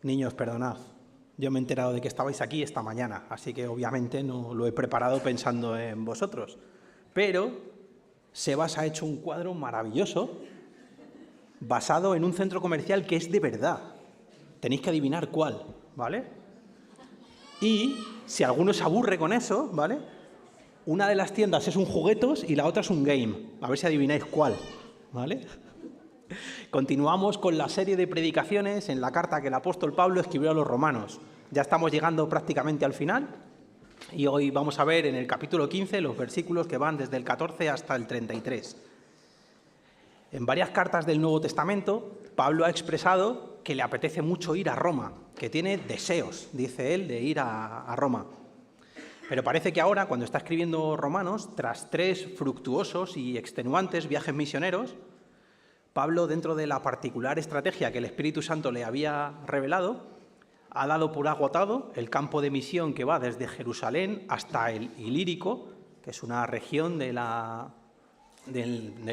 Niños, perdonad, yo me he enterado de que estabais aquí esta mañana, así que obviamente no lo he preparado pensando en vosotros. Pero Sebas ha hecho un cuadro maravilloso basado en un centro comercial que es de verdad. Tenéis que adivinar cuál, ¿vale? Y si alguno se aburre con eso, ¿vale? Una de las tiendas es un juguetos y la otra es un game. A ver si adivináis cuál, ¿vale? Continuamos con la serie de predicaciones en la carta que el apóstol Pablo escribió a los romanos. Ya estamos llegando prácticamente al final y hoy vamos a ver en el capítulo 15 los versículos que van desde el 14 hasta el 33. En varias cartas del Nuevo Testamento, Pablo ha expresado que le apetece mucho ir a Roma, que tiene deseos, dice él, de ir a Roma. Pero parece que ahora, cuando está escribiendo Romanos, tras 3 fructuosos y extenuantes viajes misioneros, Pablo, dentro de la particular estrategia que el Espíritu Santo le había revelado, ha dado por agotado el campo de misión que va desde Jerusalén hasta el Ilírico, que es una región del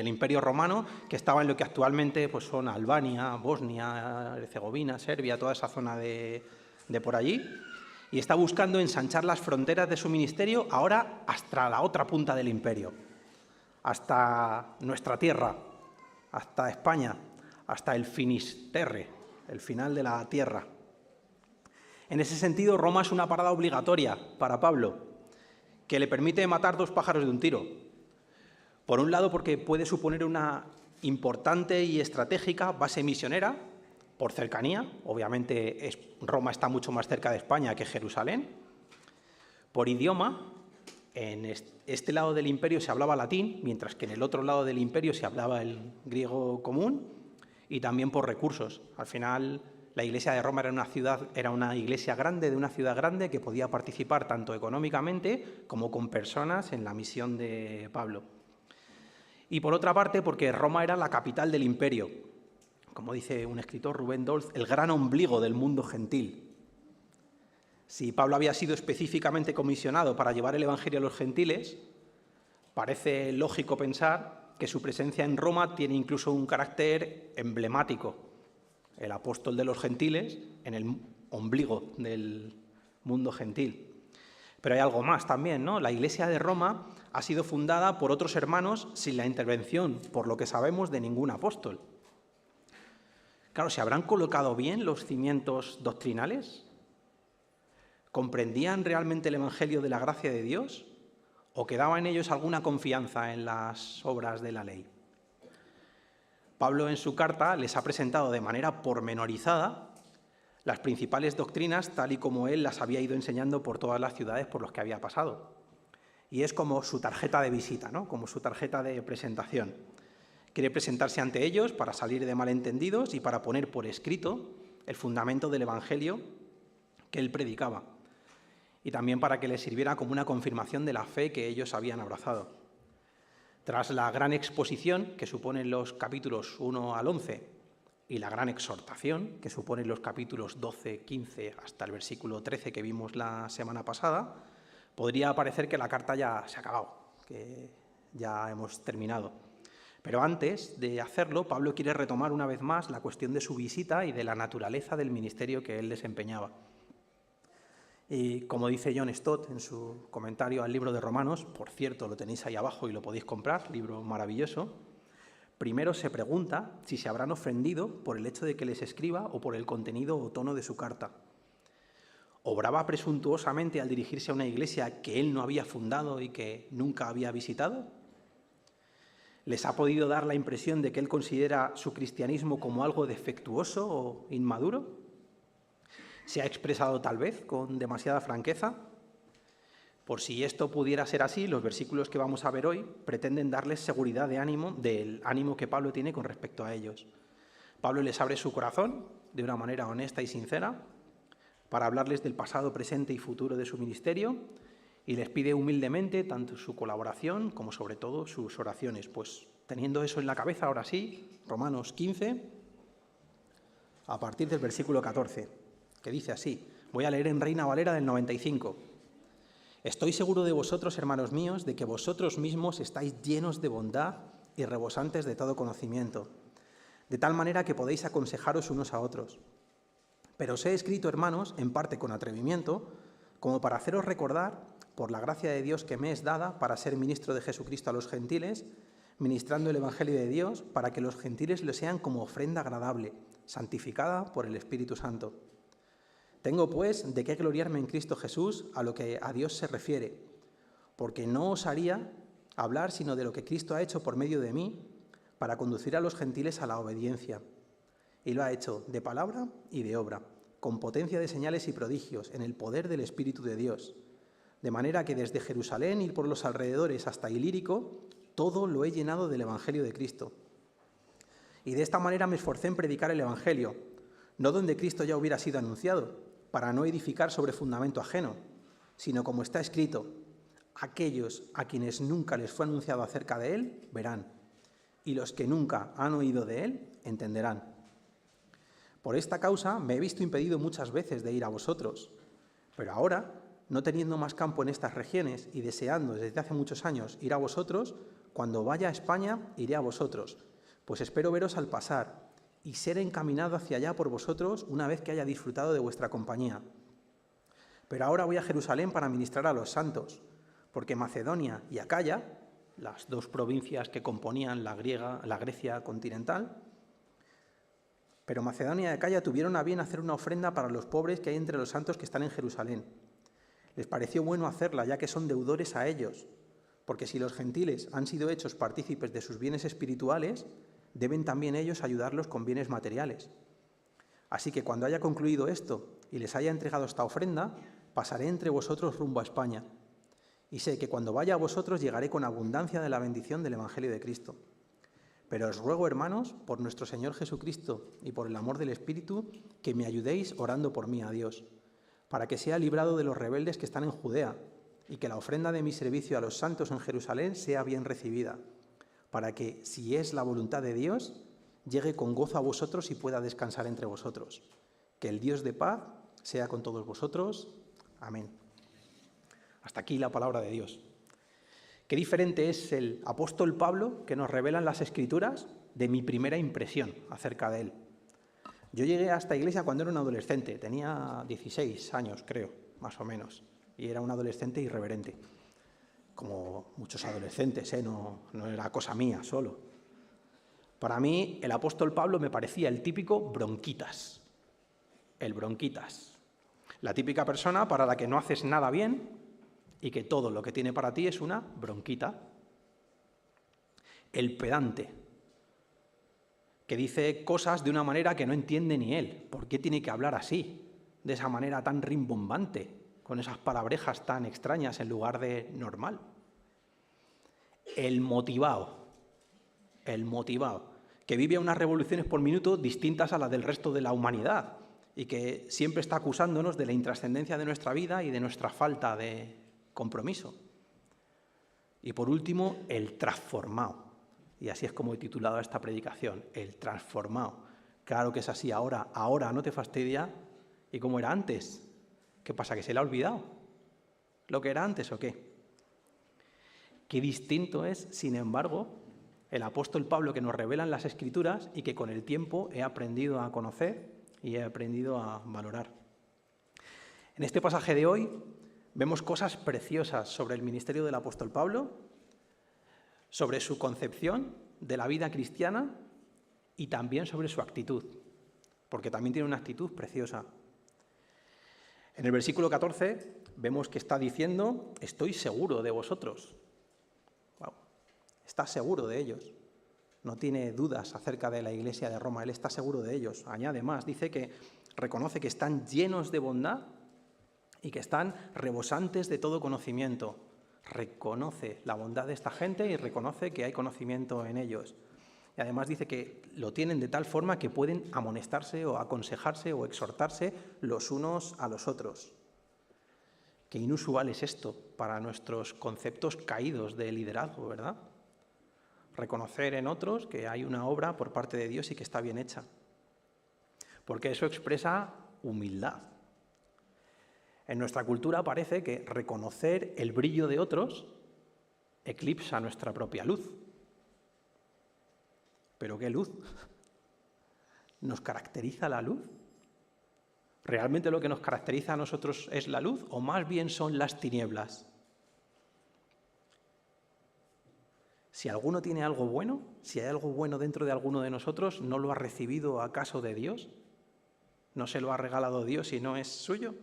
Imperio Romano que estaba en lo que actualmente pues, son Albania, Bosnia, Herzegovina, Serbia, toda esa zona de por allí, y está buscando ensanchar las fronteras de su ministerio ahora hasta la otra punta del imperio, hasta nuestra tierra, hasta España, hasta el Finisterre, el final de la tierra. En ese sentido, Roma es una parada obligatoria para Pablo, que le permite matar 2 pájaros de un tiro. Por un lado, porque puede suponer una importante y estratégica base misionera, por cercanía, obviamente Roma está mucho más cerca de España que Jerusalén. Por idioma, en este lado del imperio se hablaba latín, mientras que en el otro lado del imperio se hablaba el griego común, y también por recursos. Al final, la iglesia de Roma era una iglesia grande de una ciudad grande que podía participar tanto económicamente como con personas en la misión de Pablo. Y por otra parte, porque Roma era la capital del imperio, como dice un escritor, Rubén Dolz, el gran ombligo del mundo gentil. Si Pablo había sido específicamente comisionado para llevar el Evangelio a los gentiles, parece lógico pensar que su presencia en Roma tiene incluso un carácter emblemático. El apóstol de los gentiles en el ombligo del mundo gentil. Pero hay algo más también, ¿no? La Iglesia de Roma ha sido fundada por otros hermanos sin la intervención, por lo que sabemos, de ningún apóstol. Claro, ¿se habrán colocado bien los cimientos doctrinales? ¿Comprendían realmente el Evangelio de la gracia de Dios? ¿O quedaba en ellos alguna confianza en las obras de la ley? Pablo en su carta les ha presentado de manera pormenorizada las principales doctrinas tal y como él las había ido enseñando por todas las ciudades por las que había pasado. Y es como su tarjeta de visita, ¿no? Como su tarjeta de presentación. Quiere presentarse ante ellos para salir de malentendidos y para poner por escrito el fundamento del Evangelio que él predicaba. Y también para que les sirviera como una confirmación de la fe que ellos habían abrazado. Tras la gran exposición que suponen los capítulos 1 al 11 y la gran exhortación que suponen los capítulos 12, 15 hasta el versículo 13 que vimos la semana pasada, podría parecer que la carta ya se ha acabado, que ya hemos terminado. Pero antes de hacerlo, Pablo quiere retomar una vez más la cuestión de su visita y de la naturaleza del ministerio que él desempeñaba. Y como dice John Stott en su comentario al libro de Romanos, por cierto, lo tenéis ahí abajo y lo podéis comprar, libro maravilloso, primero se pregunta si se habrán ofendido por el hecho de que les escriba o por el contenido o tono de su carta. ¿Obraba presuntuosamente al dirigirse a una iglesia que él no había fundado y que nunca había visitado? ¿Les ha podido dar la impresión de que él considera su cristianismo como algo defectuoso o inmaduro? ¿Se ha expresado tal vez con demasiada franqueza? Por si esto pudiera ser así, los versículos que vamos a ver hoy pretenden darles seguridad de ánimo, del ánimo que Pablo tiene con respecto a ellos. Pablo les abre su corazón de una manera honesta y sincera para hablarles del pasado, presente y futuro de su ministerio y les pide humildemente tanto su colaboración como sobre todo sus oraciones. Pues teniendo eso en la cabeza, ahora sí, Romanos 15, a partir del versículo 14. Que dice así, voy a leer en Reina Valera del 95. Estoy seguro de vosotros, hermanos míos, de que vosotros mismos estáis llenos de bondad y rebosantes de todo conocimiento, de tal manera que podéis aconsejaros unos a otros. Pero os he escrito, hermanos, en parte con atrevimiento, como para haceros recordar, por la gracia de Dios que me es dada para ser ministro de Jesucristo a los gentiles, ministrando el Evangelio de Dios, para que los gentiles le sean como ofrenda agradable, santificada por el Espíritu Santo. Tengo, pues, de qué gloriarme en Cristo Jesús a lo que a Dios se refiere, porque no osaría hablar sino de lo que Cristo ha hecho por medio de mí, para conducir a los gentiles a la obediencia. Y lo ha hecho de palabra y de obra, con potencia de señales y prodigios, en el poder del Espíritu de Dios. De manera que desde Jerusalén y por los alrededores hasta Ilírico, todo lo he llenado del Evangelio de Cristo. Y de esta manera me esforcé en predicar el Evangelio, no donde Cristo ya hubiera sido anunciado, para no edificar sobre fundamento ajeno, sino como está escrito: aquellos a quienes nunca les fue anunciado acerca de él, verán, y los que nunca han oído de él, entenderán. Por esta causa me he visto impedido muchas veces de ir a vosotros, pero ahora, no teniendo más campo en estas regiones y deseando desde hace muchos años ir a vosotros, cuando vaya a España iré a vosotros, pues espero veros al pasar y ser encaminado hacia allá por vosotros una vez que haya disfrutado de vuestra compañía. Pero ahora voy a Jerusalén para ministrar a los santos, porque Macedonia y Acaya, las dos provincias que componían la Grecia continental, pero Macedonia y Acaya tuvieron a bien hacer una ofrenda para los pobres que hay entre los santos que están en Jerusalén. Les pareció bueno hacerla, ya que son deudores a ellos, porque si los gentiles han sido hechos partícipes de sus bienes espirituales, deben también ellos ayudarlos con bienes materiales. Así que cuando haya concluido esto y les haya entregado esta ofrenda, pasaré entre vosotros rumbo a España. Y sé que cuando vaya a vosotros llegaré con abundancia de la bendición del Evangelio de Cristo. Pero os ruego, hermanos, por nuestro Señor Jesucristo y por el amor del Espíritu, que me ayudéis orando por mí a Dios, para que sea librado de los rebeldes que están en Judea, y que la ofrenda de mi servicio a los santos en Jerusalén sea bien recibida, para que, si es la voluntad de Dios, llegue con gozo a vosotros y pueda descansar entre vosotros. Que el Dios de paz sea con todos vosotros. Amén. Hasta aquí la palabra de Dios. Qué diferente es el apóstol Pablo que nos revelan las Escrituras de mi primera impresión acerca de él. Yo llegué a esta iglesia cuando era un adolescente, tenía 16 años, creo, más o menos, y era un adolescente irreverente, como muchos adolescentes, no era cosa mía solo. Para mí, el apóstol Pablo me parecía el típico bronquitas, el bronquitas, la típica persona para la que no haces nada bien y que todo lo que tiene para ti es una bronquita. El pedante, que dice cosas de una manera que no entiende ni él. ¿Por qué tiene que hablar así, de esa manera tan rimbombante, con esas palabrejas tan extrañas en lugar de normal? El motivado, que vive unas revoluciones por minuto distintas a las del resto de la humanidad y que siempre está acusándonos de la intrascendencia de nuestra vida y de nuestra falta de compromiso. Y por último, el transformado. Y así es como he titulado esta predicación, el transformado. Claro que es así ahora no te fastidia. ¿Y cómo era antes? ¿Qué pasa, que se le ha olvidado lo que era antes o qué? Qué distinto es, sin embargo, el apóstol Pablo que nos revelan las Escrituras y que con el tiempo he aprendido a conocer y he aprendido a valorar. En este pasaje de hoy vemos cosas preciosas sobre el ministerio del apóstol Pablo, sobre su concepción de la vida cristiana y también sobre su actitud, porque también tiene una actitud preciosa. En el versículo 14 vemos que está diciendo: estoy seguro de vosotros. Wow. Está seguro de ellos. No tiene dudas acerca de la iglesia de Roma, él está seguro de ellos. Añade más, dice que reconoce que están llenos de bondad y que están rebosantes de todo conocimiento. Reconoce la bondad de esta gente y reconoce que hay conocimiento en ellos. Y además dice que lo tienen de tal forma que pueden amonestarse o aconsejarse o exhortarse los unos a los otros. Qué inusual es esto para nuestros conceptos caídos de liderazgo, ¿verdad? Reconocer en otros que hay una obra por parte de Dios y que está bien hecha. Porque eso expresa humildad. En nuestra cultura parece que reconocer el brillo de otros eclipsa nuestra propia luz. ¿Pero qué luz? ¿Nos caracteriza la luz? ¿Realmente lo que nos caracteriza a nosotros es la luz o más bien son las tinieblas? Si alguno tiene algo bueno, si hay algo bueno dentro de alguno de nosotros, ¿no lo ha recibido acaso de Dios? ¿No se lo ha regalado Dios y no es suyo?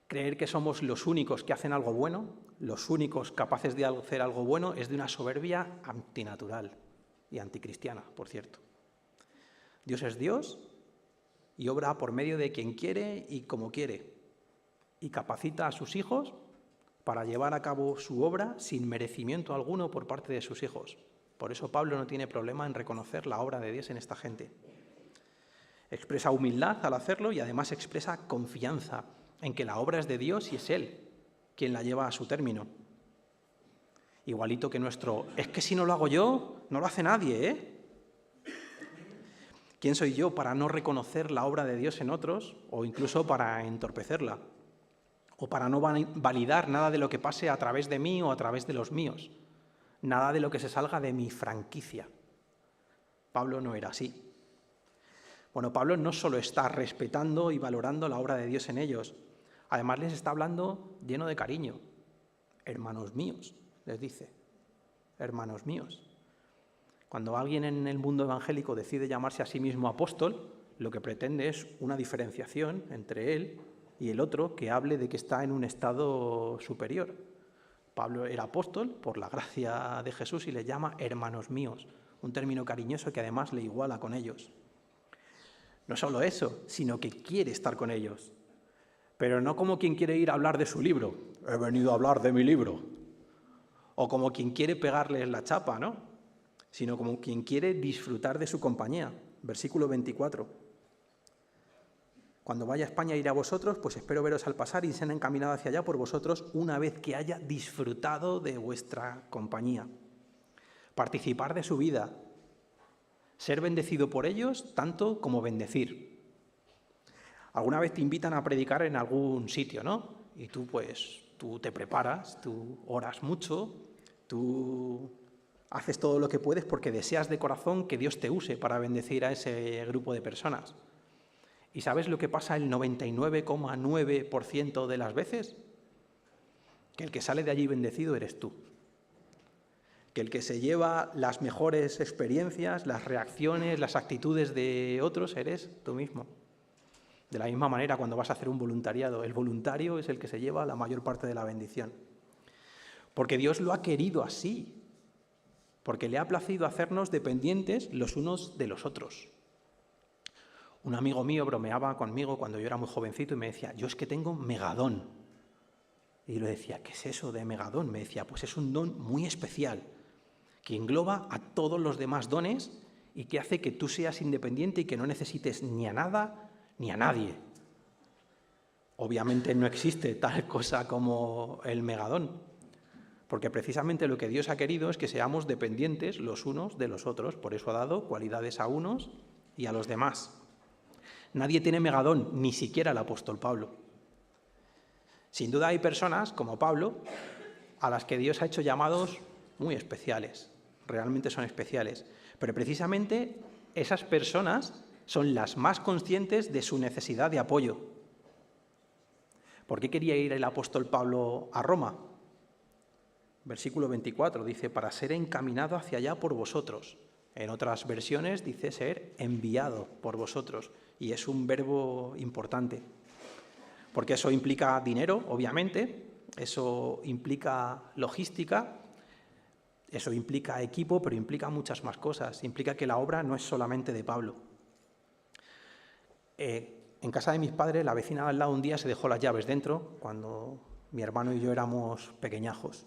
Creer que somos los únicos que hacen algo bueno, los únicos capaces de hacer algo bueno, es de una soberbia antinatural y anticristiana, por cierto. Dios es Dios y obra por medio de quien quiere y como quiere, y capacita a sus hijos para llevar a cabo su obra sin merecimiento alguno por parte de sus hijos. Por eso Pablo no tiene problema en reconocer la obra de Dios en esta gente. Expresa humildad al hacerlo y además expresa confianza en que la obra es de Dios y es Él quien la lleva a su término. Igualito que nuestro, es que si no lo hago yo, no lo hace nadie, ¿eh? ¿Quién soy yo para no reconocer la obra de Dios en otros o incluso para entorpecerla? O para no validar nada de lo que pase a través de mí o a través de los míos. Nada de lo que se salga de mi franquicia. Pablo no era así. Bueno, Pablo no solo está respetando y valorando la obra de Dios en ellos, además les está hablando lleno de cariño. Hermanos míos, les dice. Hermanos míos. Cuando alguien en el mundo evangélico decide llamarse a sí mismo apóstol, lo que pretende es una diferenciación entre él y el otro que hable de que está en un estado superior. Pablo era apóstol por la gracia de Jesús y le llama hermanos míos, un término cariñoso que además le iguala con ellos. No solo eso, sino que quiere estar con ellos, pero no como quien quiere ir a hablar de su libro, he venido a hablar de mi libro, o como quien quiere pegarles la chapa, ¿no? Sino como quien quiere disfrutar de su compañía. Versículo 24. Cuando vaya a España iré a vosotros, pues espero veros al pasar y sean encaminado hacia allá por vosotros una vez que haya disfrutado de vuestra compañía. Participar de su vida. Ser bendecido por ellos tanto como bendecir. Alguna vez te invitan a predicar en algún sitio, ¿no? Y tú te preparas, tú oras mucho, tú haces todo lo que puedes porque deseas de corazón que Dios te use para bendecir a ese grupo de personas. ¿Y sabes lo que pasa el 99,9% de las veces? Que el que sale de allí bendecido eres tú. Que el que se lleva las mejores experiencias, las reacciones, las actitudes de otros eres tú mismo. De la misma manera, cuando vas a hacer un voluntariado, el voluntario es el que se lleva la mayor parte de la bendición. Porque Dios lo ha querido así. Porque le ha placido hacernos dependientes los unos de los otros. Un amigo mío bromeaba conmigo cuando yo era muy jovencito y me decía, yo es que tengo megadón. Y yo le decía, ¿qué es eso de megadón? Me decía, pues es un don muy especial, que engloba a todos los demás dones y que hace que tú seas independiente y que no necesites ni a nada ni a nadie. Obviamente no existe tal cosa como el megadón. Porque precisamente lo que Dios ha querido es que seamos dependientes los unos de los otros. Por eso ha dado cualidades a unos y a los demás. Nadie tiene megadón, ni siquiera el apóstol Pablo. Sin duda hay personas, como Pablo, a las que Dios ha hecho llamados muy especiales. Realmente son especiales. Pero precisamente esas personas son las más conscientes de su necesidad de apoyo. ¿Por qué quería ir el apóstol Pablo a Roma? Versículo 24 dice, para ser encaminado hacia allá por vosotros. En otras versiones dice ser enviado por vosotros. Y es un verbo importante. Porque eso implica dinero, obviamente. Eso implica logística. Eso implica equipo, pero implica muchas más cosas. Implica que la obra no es solamente de Pablo. En casa de mis padres, la vecina al lado un día se dejó las llaves dentro cuando mi hermano y yo éramos pequeñajos.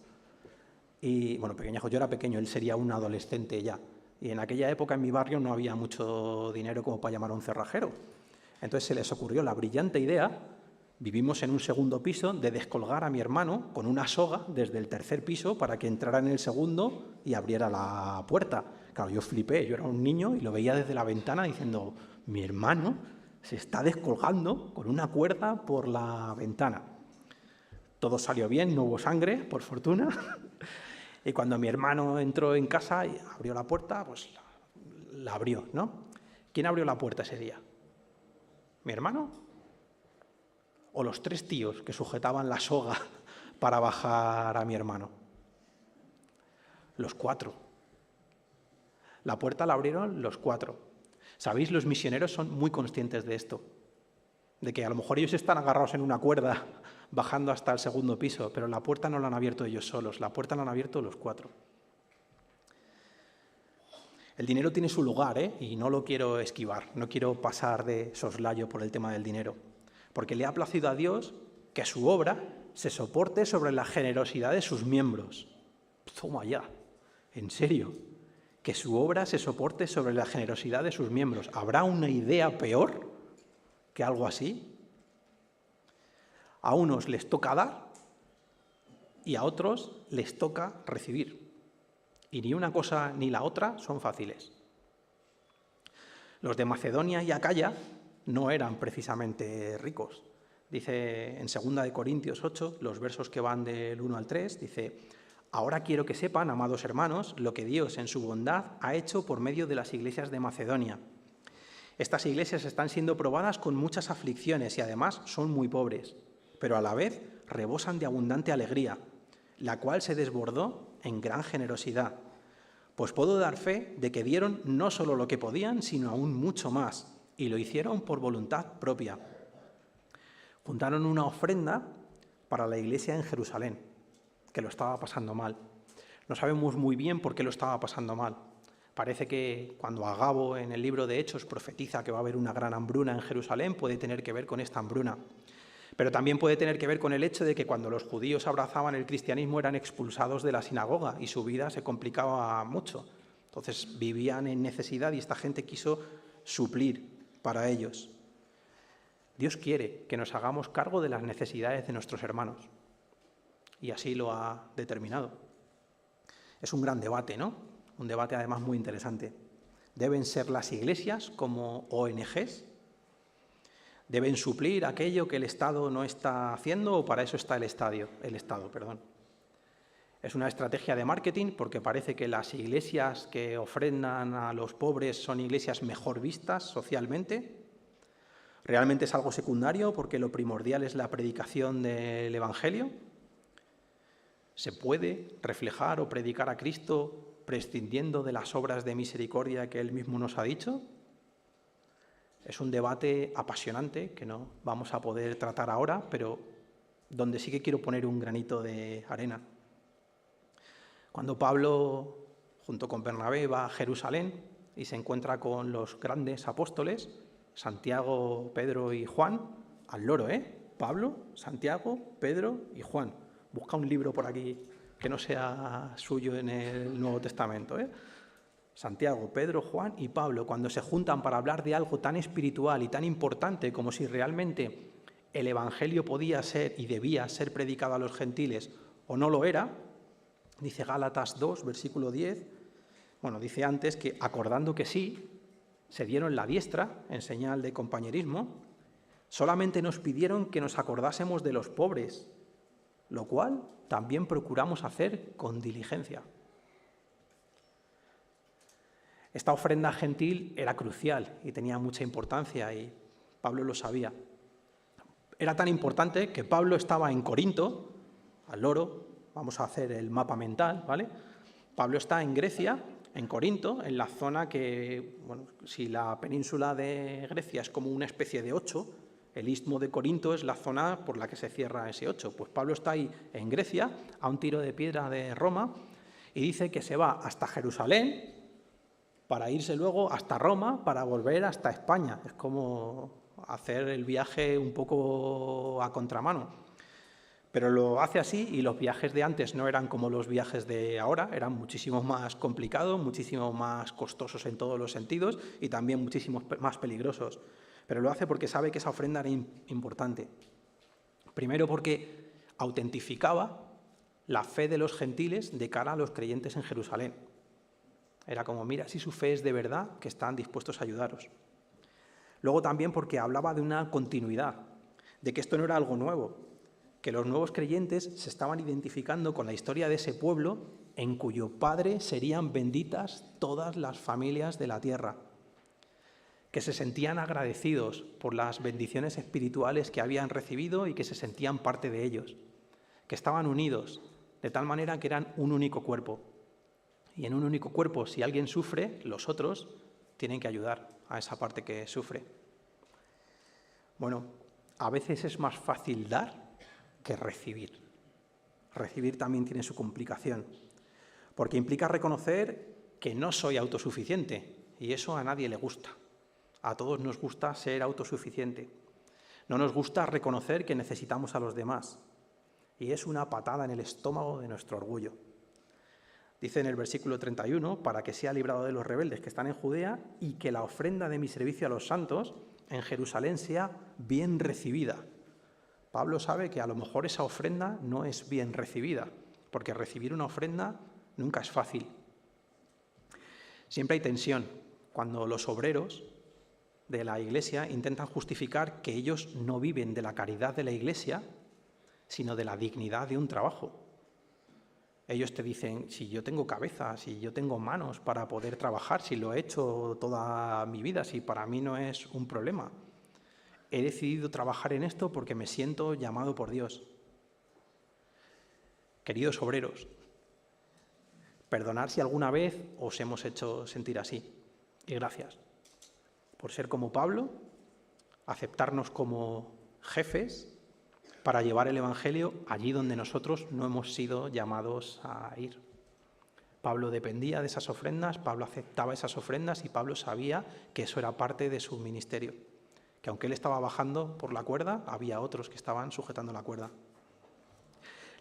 Y bueno, pequeñajo, yo era pequeño, él sería un adolescente ya. Y en aquella época en mi barrio no había mucho dinero como para llamar a un cerrajero. Entonces se les ocurrió la brillante idea, vivimos en un segundo piso, de descolgar a mi hermano con una soga desde el tercer piso para que entrara en el segundo y abriera la puerta. Claro, yo flipé, yo era un niño y lo veía desde la ventana diciendo, mi hermano se está descolgando con una cuerda por la ventana. Todo salió bien, no hubo sangre, por fortuna. Y cuando mi hermano entró en casa y abrió la puerta, pues la abrió, ¿no? ¿Quién abrió la puerta ese día? ¿Mi hermano? ¿O los 3 tíos que sujetaban la soga para bajar a mi hermano? Los 4. La puerta la abrieron los 4. ¿Sabéis? Los misioneros son muy conscientes de esto, de que a lo mejor ellos están agarrados en una cuerda bajando hasta el 2.º piso, pero la puerta no la han abierto ellos solos, la puerta la han abierto los 4. El dinero tiene su lugar, y no lo quiero esquivar, no quiero pasar de soslayo por el tema del dinero, porque le ha placido a Dios que su obra se soporte sobre la generosidad de sus miembros. Toma ya, en serio, que su obra se soporte sobre la generosidad de sus miembros. ¿Habrá una idea peor que algo así? A unos les toca dar y a otros les toca recibir. Y ni una cosa ni la otra son fáciles. Los de Macedonia y Acaya no eran precisamente ricos. Dice en 2 Corintios 8, los versos que van del 1 al 3, dice: ahora quiero que sepan, amados hermanos, lo que Dios en su bondad ha hecho por medio de las iglesias de Macedonia. Estas iglesias están siendo probadas con muchas aflicciones y además son muy pobres, pero a la vez rebosan de abundante alegría, la cual se desbordó en gran generosidad. Pues puedo dar fe de que dieron no solo lo que podían, sino aún mucho más, y lo hicieron por voluntad propia. Juntaron una ofrenda para la iglesia en Jerusalén, que lo estaba pasando mal. No sabemos muy bien por qué lo estaba pasando mal. Parece que cuando Agabo en el libro de Hechos profetiza que va a haber una gran hambruna en Jerusalén, puede tener que ver con esta hambruna. Pero también puede tener que ver con el hecho de que cuando los judíos abrazaban el cristianismo eran expulsados de la sinagoga y su vida se complicaba mucho. Entonces vivían en necesidad y esta gente quiso suplir para ellos. Dios quiere que nos hagamos cargo de las necesidades de nuestros hermanos. Y así lo ha determinado. Es un gran debate, ¿no? Un debate además muy interesante. ¿Deben ser las iglesias como ONGs? ¿Deben suplir aquello que el Estado no está haciendo o para eso está el Estado? Es una estrategia de marketing porque parece que las iglesias que ofrendan a los pobres son iglesias mejor vistas socialmente. ¿Realmente es algo secundario porque lo primordial es la predicación del Evangelio? ¿Se puede reflejar o predicar a Cristo prescindiendo de las obras de misericordia que Él mismo nos ha dicho? Es un debate apasionante que no vamos a poder tratar ahora, pero donde sí que quiero poner un granito de arena. Cuando Pablo, junto con Bernabé, va a Jerusalén y se encuentra con los grandes apóstoles, Santiago, Pedro y Juan, al loro, Pablo, Santiago, Pedro y Juan. Busca un libro por aquí que no sea suyo en el Nuevo Testamento, Santiago, Pedro, Juan y Pablo, cuando se juntan para hablar de algo tan espiritual y tan importante como si realmente el Evangelio podía ser y debía ser predicado a los gentiles o no lo era, dice Gálatas 2, versículo 10, dice antes que acordando que sí, se dieron la diestra en señal de compañerismo, solamente nos pidieron que nos acordásemos de los pobres, lo cual también procuramos hacer con diligencia. Esta ofrenda gentil era crucial y tenía mucha importancia y Pablo lo sabía. Era tan importante que Pablo estaba en Corinto, al loro, vamos a hacer el mapa mental, ¿vale? Pablo está en Grecia, en Corinto, en la zona que, si la península de Grecia es como una especie de 8, el istmo de Corinto es la zona por la que se cierra ese 8. Pues Pablo está ahí en Grecia, a un tiro de piedra de Roma, y dice que se va hasta Jerusalén para irse luego hasta Roma para volver hasta España. Es como hacer el viaje un poco a contramano. Pero lo hace así y los viajes de antes no eran como los viajes de ahora, eran muchísimo más complicados, muchísimo más costosos en todos los sentidos y también muchísimo más peligrosos. Pero lo hace porque sabe que esa ofrenda era importante. Primero porque autentificaba la fe de los gentiles de cara a los creyentes en Jerusalén. Era como, mira, si su fe es de verdad, que están dispuestos a ayudaros. Luego también porque hablaba de una continuidad, de que esto no era algo nuevo, que los nuevos creyentes se estaban identificando con la historia de ese pueblo en cuyo padre serían benditas todas las familias de la tierra. que se sentían agradecidos por las bendiciones espirituales que habían recibido y que se sentían parte de ellos, que estaban unidos, de tal manera que eran un único cuerpo. Y en un único cuerpo, si alguien sufre, los otros tienen que ayudar a esa parte que sufre. Bueno, a veces es más fácil dar que recibir. Recibir también tiene su complicación, porque implica reconocer que no soy autosuficiente, y eso a nadie le gusta. A todos nos gusta ser autosuficiente. No nos gusta reconocer que necesitamos a los demás, y es una patada en el estómago de nuestro orgullo. Dice en el versículo 31, para que sea librado de los rebeldes que están en Judea y que la ofrenda de mi servicio a los santos en Jerusalén sea bien recibida. Pablo sabe que a lo mejor esa ofrenda no es bien recibida, porque recibir una ofrenda nunca es fácil. Siempre hay tensión cuando los obreros de la Iglesia intentan justificar que ellos no viven de la caridad de la Iglesia, sino de la dignidad de un trabajo. Ellos te dicen, si yo tengo cabeza, si yo tengo manos para poder trabajar, si lo he hecho toda mi vida, si para mí no es un problema. He decidido trabajar en esto porque me siento llamado por Dios. Queridos obreros, perdonad si alguna vez os hemos hecho sentir así. Y gracias por ser como Pablo, aceptarnos como jefes para llevar el Evangelio allí donde nosotros no hemos sido llamados a ir. Pablo dependía de esas ofrendas, Pablo aceptaba esas ofrendas y Pablo sabía que eso era parte de su ministerio. Que aunque él estaba bajando por la cuerda, había otros que estaban sujetando la cuerda.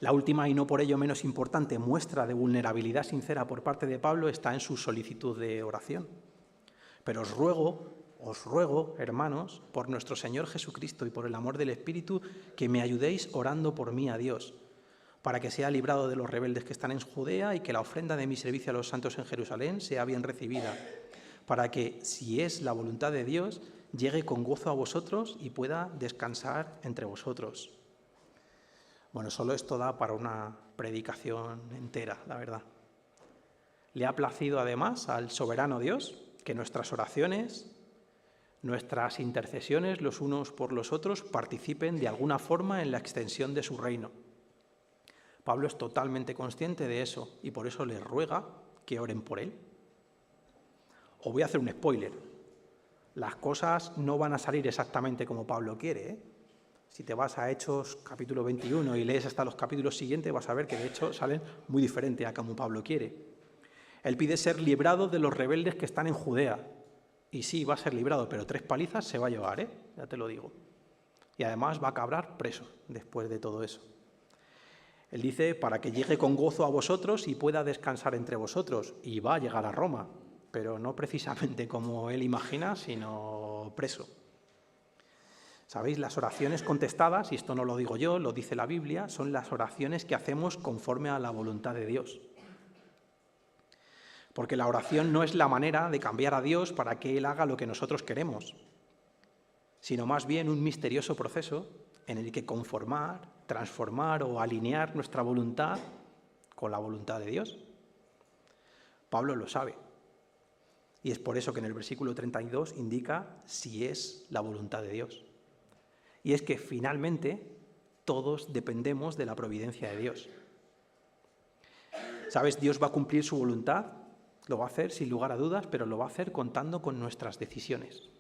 La última y no por ello menos importante muestra de vulnerabilidad sincera por parte de Pablo está en su solicitud de oración. Pero os ruego, hermanos, por nuestro Señor Jesucristo y por el amor del Espíritu, que me ayudéis orando por mí a Dios, para que sea librado de los rebeldes que están en Judea y que la ofrenda de mi servicio a los santos en Jerusalén sea bien recibida, para que, si es la voluntad de Dios, llegue con gozo a vosotros y pueda descansar entre vosotros. Bueno, solo esto da para una predicación entera, la verdad. Le ha placido además al soberano Dios que nuestras oraciones, nuestras intercesiones los unos por los otros participen de alguna forma en la extensión de su reino. Pablo es totalmente consciente de eso y por eso les ruega que oren por él. Os voy a hacer un spoiler. Las cosas no van a salir exactamente como Pablo quiere, ¿eh? Si te vas a Hechos capítulo 21 y lees hasta los capítulos siguientes, vas a ver que de hecho salen muy diferentes a como Pablo quiere. Él pide ser librado de los rebeldes que están en Judea. Y sí, va a ser librado, pero 3 palizas se va a llevar, ¿eh? Ya te lo digo. Y además va a acabar preso después de todo eso. Él dice, para que llegue con gozo a vosotros y pueda descansar entre vosotros. Y va a llegar a Roma, pero no precisamente como él imagina, sino preso. ¿Sabéis? Las oraciones contestadas, y esto no lo digo yo, lo dice la Biblia, son las oraciones que hacemos conforme a la voluntad de Dios. Porque la oración no es la manera de cambiar a Dios para que Él haga lo que nosotros queremos, sino más bien un misterioso proceso en el que conformar, transformar o alinear nuestra voluntad con la voluntad de Dios. Pablo lo sabe. Y es por eso que en el versículo 32 indica si es la voluntad de Dios. Y es que finalmente todos dependemos de la providencia de Dios. ¿Sabes? Dios va a cumplir su voluntad, lo va a hacer sin lugar a dudas, pero lo va a hacer contando con nuestras decisiones,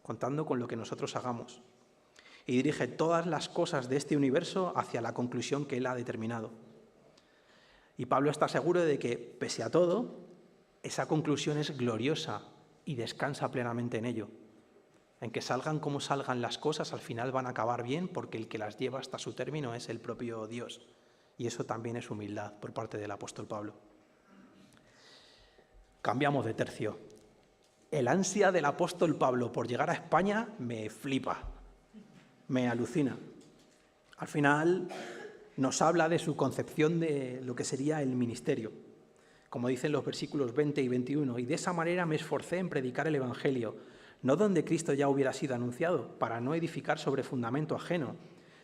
contando con lo que nosotros hagamos. Y dirige todas las cosas de este universo hacia la conclusión que Él ha determinado. Y Pablo está seguro de que, pese a todo, esa conclusión es gloriosa y descansa plenamente en ello. En que salgan como salgan las cosas, al final van a acabar bien porque el que las lleva hasta su término es el propio Dios. Y eso también es humildad por parte del apóstol Pablo. Cambiamos de tercio. El ansia del apóstol Pablo por llegar a España me flipa, me alucina. Al final nos habla de su concepción de lo que sería el ministerio. Como dicen los versículos 20 y 21, y de esa manera me esforcé en predicar el Evangelio, no donde Cristo ya hubiera sido anunciado, para no edificar sobre fundamento ajeno,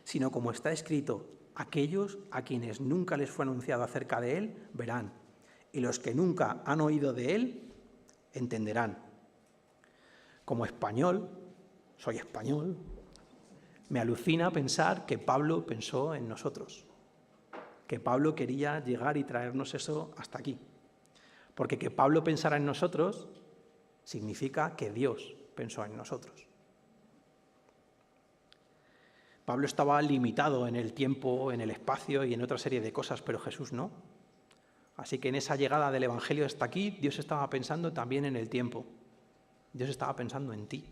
sino como está escrito, aquellos a quienes nunca les fue anunciado acerca de Él, verán, y los que nunca han oído de Él, entenderán. Como español, soy español, me alucina pensar que Pablo pensó en nosotros, que Pablo quería llegar y traernos eso hasta aquí. Porque que Pablo pensara en nosotros significa que Dios pensó en nosotros. Pablo estaba limitado en el tiempo, en el espacio y en otra serie de cosas, pero Jesús no. Así que en esa llegada del Evangelio hasta aquí, Dios estaba pensando también en el tiempo. Dios estaba pensando en ti.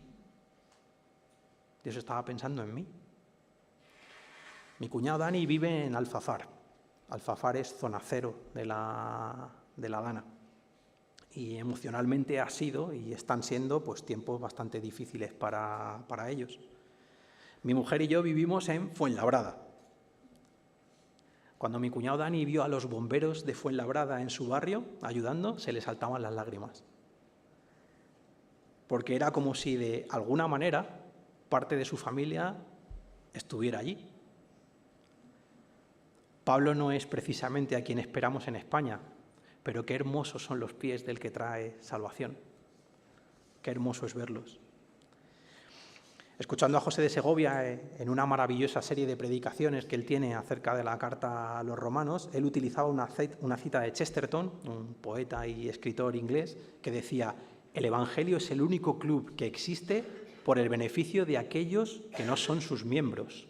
Dios estaba pensando en mí. Mi cuñado Dani vive en Alfafar. Alfafar es zona cero de la Dana. Y emocionalmente ha sido y están siendo pues, tiempos bastante difíciles para ellos. Mi mujer y yo vivimos en Fuenlabrada. Cuando mi cuñado Dani vio a los bomberos de Fuenlabrada en su barrio ayudando, se le saltaban las lágrimas. Porque era como si de alguna manera parte de su familia estuviera allí. Pablo no es precisamente a quien esperamos en España, pero qué hermosos son los pies del que trae salvación. Qué hermoso es verlos. Escuchando a José de Segovia en una maravillosa serie de predicaciones que él tiene acerca de la carta a los romanos, él utilizaba una cita de Chesterton, un poeta y escritor inglés, que decía: el Evangelio es el único club que existe por el beneficio de aquellos que no son sus miembros.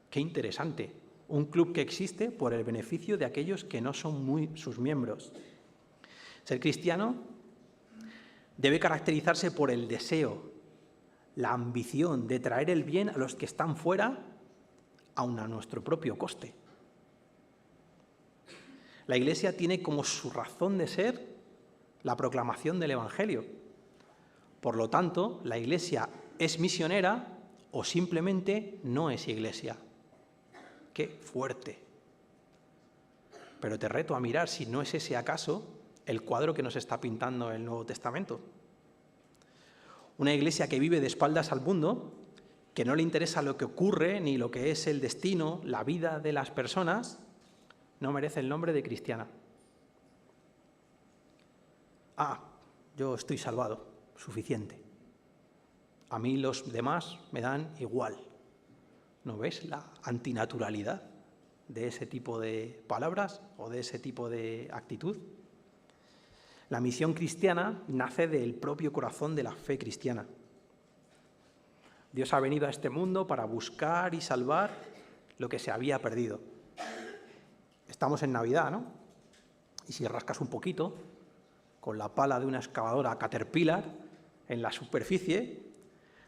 Qué interesante, un club que existe por el beneficio de aquellos que no son sus miembros. Ser cristiano debe caracterizarse por el deseo, la ambición de traer el bien a los que están fuera, aun a nuestro propio coste. La Iglesia tiene como su razón de ser la proclamación del Evangelio. Por lo tanto, la Iglesia es misionera o simplemente no es Iglesia. ¡Qué fuerte! Pero te reto a mirar si no es ese acaso el cuadro que nos está pintando el Nuevo Testamento. Una iglesia que vive de espaldas al mundo, que no le interesa lo que ocurre ni lo que es el destino, la vida de las personas, no merece el nombre de cristiana. Yo estoy salvado, suficiente. A mí los demás me dan igual. ¿No ves la antinaturalidad de ese tipo de palabras o de ese tipo de actitud? La misión cristiana nace del propio corazón de la fe cristiana. Dios ha venido a este mundo para buscar y salvar lo que se había perdido. Estamos en Navidad, ¿no? Y si rascas un poquito, con la pala de una excavadora Caterpillar en la superficie,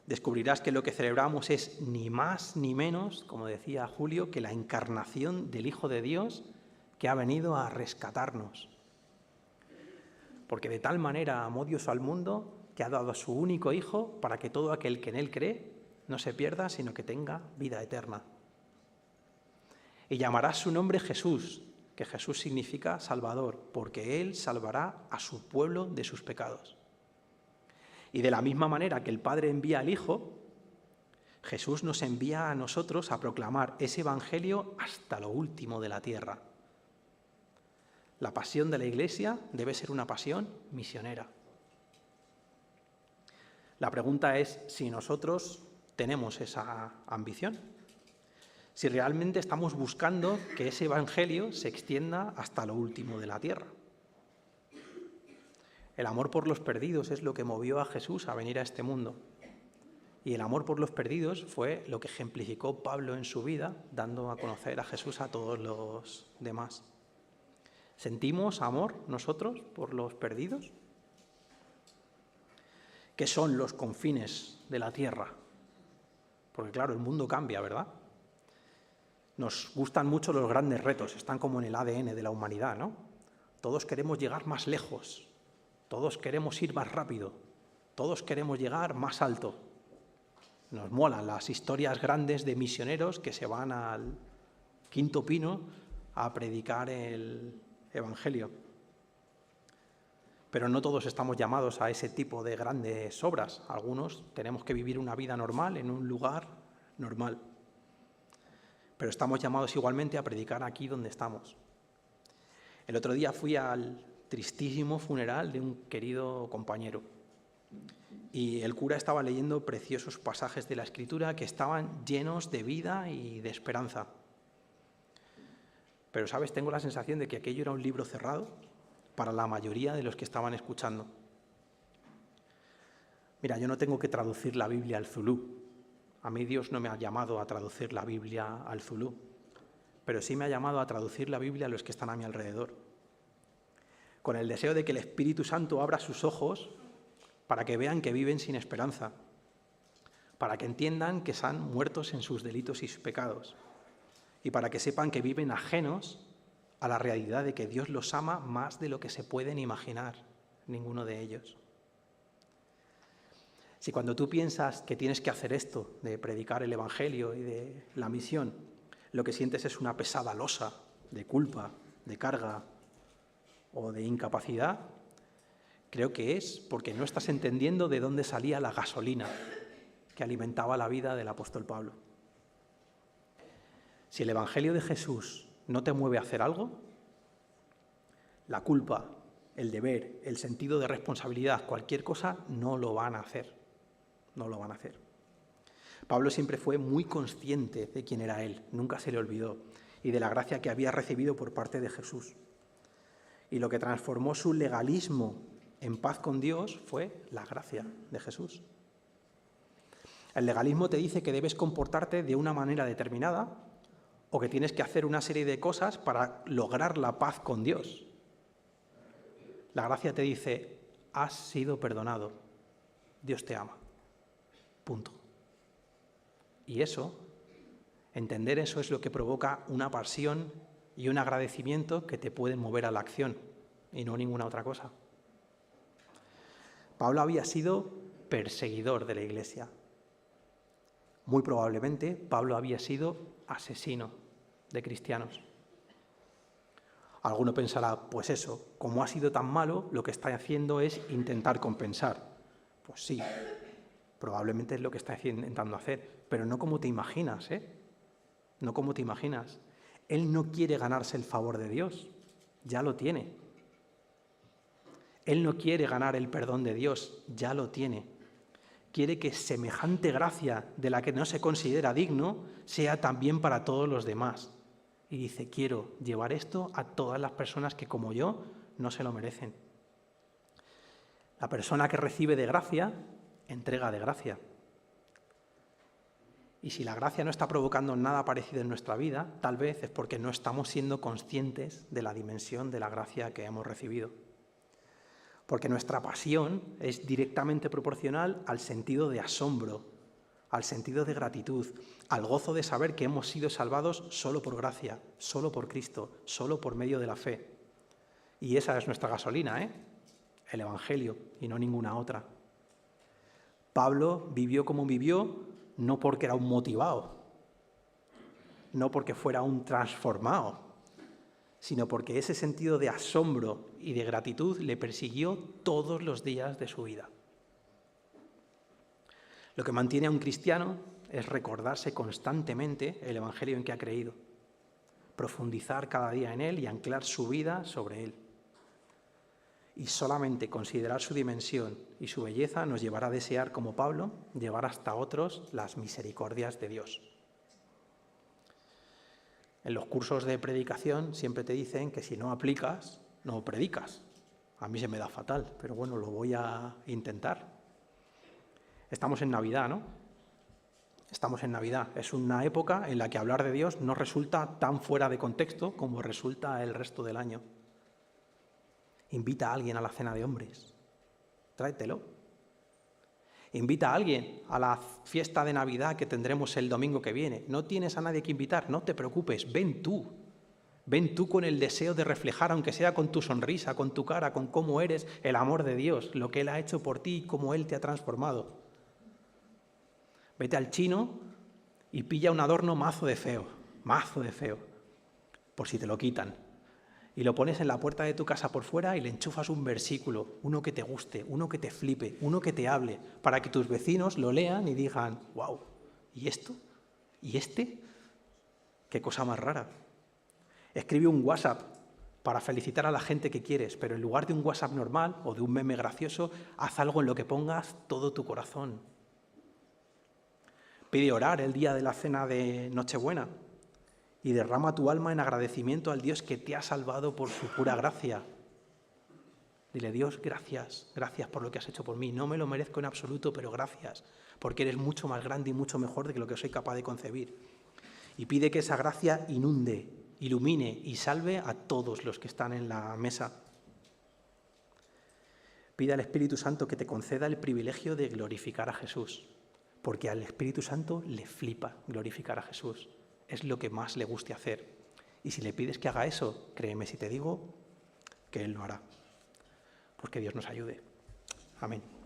descubrirás que lo que celebramos es ni más ni menos, como decía Julio, que la encarnación del Hijo de Dios que ha venido a rescatarnos. Porque de tal manera amó Dios al mundo que ha dado a su único Hijo para que todo aquel que en Él cree no se pierda, sino que tenga vida eterna. Y llamarás su nombre Jesús, que Jesús significa Salvador, porque Él salvará a su pueblo de sus pecados. Y de la misma manera que el Padre envía al Hijo, Jesús nos envía a nosotros a proclamar ese Evangelio hasta lo último de la tierra. La pasión de la Iglesia debe ser una pasión misionera. La pregunta es si nosotros tenemos esa ambición, si realmente estamos buscando que ese Evangelio se extienda hasta lo último de la tierra. El amor por los perdidos es lo que movió a Jesús a venir a este mundo. Y el amor por los perdidos fue lo que ejemplificó Pablo en su vida, dando a conocer a Jesús a todos los demás. ¿Sentimos amor nosotros por los perdidos? ¿Qué son los confines de la tierra? Porque claro, el mundo cambia, ¿verdad? Nos gustan mucho los grandes retos, están como en el ADN de la humanidad, ¿no? Todos queremos llegar más lejos, todos queremos ir más rápido, todos queremos llegar más alto. Nos molan las historias grandes de misioneros que se van al Quinto Pino a predicar el Evangelio. Pero no todos estamos llamados a ese tipo de grandes obras. Algunos tenemos que vivir una vida normal en un lugar normal. Pero estamos llamados igualmente a predicar aquí donde estamos. El otro día fui al tristísimo funeral de un querido compañero. y el cura estaba leyendo preciosos pasajes de la Escritura que estaban llenos de vida y de esperanza. Pero, ¿sabes? Tengo la sensación de que aquello era un libro cerrado para la mayoría de los que estaban escuchando. Mira, yo no tengo que traducir la Biblia al zulú. A mí Dios no me ha llamado a traducir la Biblia al zulú, pero sí me ha llamado a traducir la Biblia a los que están a mi alrededor, con el deseo de que el Espíritu Santo abra sus ojos para que vean que viven sin esperanza, para que entiendan que están muertos en sus delitos y sus pecados, y para que sepan que viven ajenos a la realidad de que Dios los ama más de lo que se pueden imaginar ninguno de ellos. Si cuando tú piensas que tienes que hacer esto, de predicar el Evangelio y de la misión, lo que sientes es una pesada losa de culpa, de carga o de incapacidad, creo que es porque no estás entendiendo de dónde salía la gasolina que alimentaba la vida del apóstol Pablo. Si el Evangelio de Jesús no te mueve a hacer algo, la culpa, el deber, el sentido de responsabilidad, cualquier cosa, no lo van a hacer. No lo van a hacer. Pablo siempre fue muy consciente de quién era él, nunca se le olvidó, y de la gracia que había recibido por parte de Jesús. Y lo que transformó su legalismo en paz con Dios fue la gracia de Jesús. El legalismo te dice que debes comportarte de una manera determinada o que tienes que hacer una serie de cosas para lograr la paz con Dios. La gracia te dice, has sido perdonado, Dios te ama. Punto. Y eso, entender eso es lo que provoca una pasión y un agradecimiento que te pueden mover a la acción y no ninguna otra cosa. Pablo había sido perseguidor de la iglesia. Muy probablemente Pablo había sido asesino de cristianos. Alguno pensará, pues eso, como ha sido tan malo, lo que está haciendo es intentar compensar. Pues sí, probablemente es lo que está intentando hacer, pero no como te imaginas, ¿eh? No como te imaginas. Él no quiere ganarse el favor de Dios, ya lo tiene. Él no quiere ganar el perdón de Dios, ya lo tiene. Quiere que semejante gracia de la que no se considera digno sea también para todos los demás. Y dice, quiero llevar esto a todas las personas que como yo no se lo merecen. La persona que recibe de gracia, entrega de gracia. Y si la gracia no está provocando nada parecido en nuestra vida, tal vez es porque no estamos siendo conscientes de la dimensión de la gracia que hemos recibido. Porque nuestra pasión es directamente proporcional al sentido de asombro, al sentido de gratitud, al gozo de saber que hemos sido salvados solo por gracia, solo por Cristo, solo por medio de la fe. Y esa es nuestra gasolina, el Evangelio, y no ninguna otra. Pablo vivió como vivió no porque era un motivado, no porque fuera un transformado, sino porque ese sentido de asombro y de gratitud le persiguió todos los días de su vida. Lo que mantiene a un cristiano es recordarse constantemente el Evangelio en que ha creído, profundizar cada día en él y anclar su vida sobre él. Y solamente considerar su dimensión y su belleza nos llevará a desear, como Pablo, llevar hasta otros las misericordias de Dios. En los cursos de predicación siempre te dicen que si no aplicas, no predicas. A mí se me da fatal, pero bueno, lo voy a intentar. Estamos en Navidad, ¿no? Estamos en Navidad. Es una época en la que hablar de Dios no resulta tan fuera de contexto como resulta el resto del año. Invita a alguien a la cena de hombres. Tráetelo. Invita a alguien a la fiesta de Navidad que tendremos el domingo que viene. No tienes a nadie que invitar, no te preocupes, ven tú. Ven tú con el deseo de reflejar, aunque sea con tu sonrisa, con tu cara, con cómo eres, el amor de Dios, lo que Él ha hecho por ti y cómo Él te ha transformado. Vete al chino y pilla un adorno mazo de feo, por si te lo quitan. Y lo pones en la puerta de tu casa por fuera y le enchufas un versículo, uno que te guste, uno que te flipe, uno que te hable, para que tus vecinos lo lean y digan, wow, ¿y esto? ¿Y este? ¿Qué cosa más rara? Escribe un WhatsApp para felicitar a la gente que quieres, pero en lugar de un WhatsApp normal o de un meme gracioso, haz algo en lo que pongas todo tu corazón. Pide orar el día de la cena de Nochebuena y derrama tu alma en agradecimiento al Dios que te ha salvado por su pura gracia. Dile: Dios, gracias, gracias por lo que has hecho por mí. No me lo merezco en absoluto, pero gracias, porque eres mucho más grande y mucho mejor de lo que soy capaz de concebir. Y pide que esa gracia inunde, ilumine y salve a todos los que están en la mesa. Pide al Espíritu Santo que te conceda el privilegio de glorificar a Jesús, porque al Espíritu Santo le flipa glorificar a Jesús. Es lo que más le guste hacer. Y si le pides que haga eso, créeme si te digo que Él lo hará. Pues que Dios nos ayude. Amén.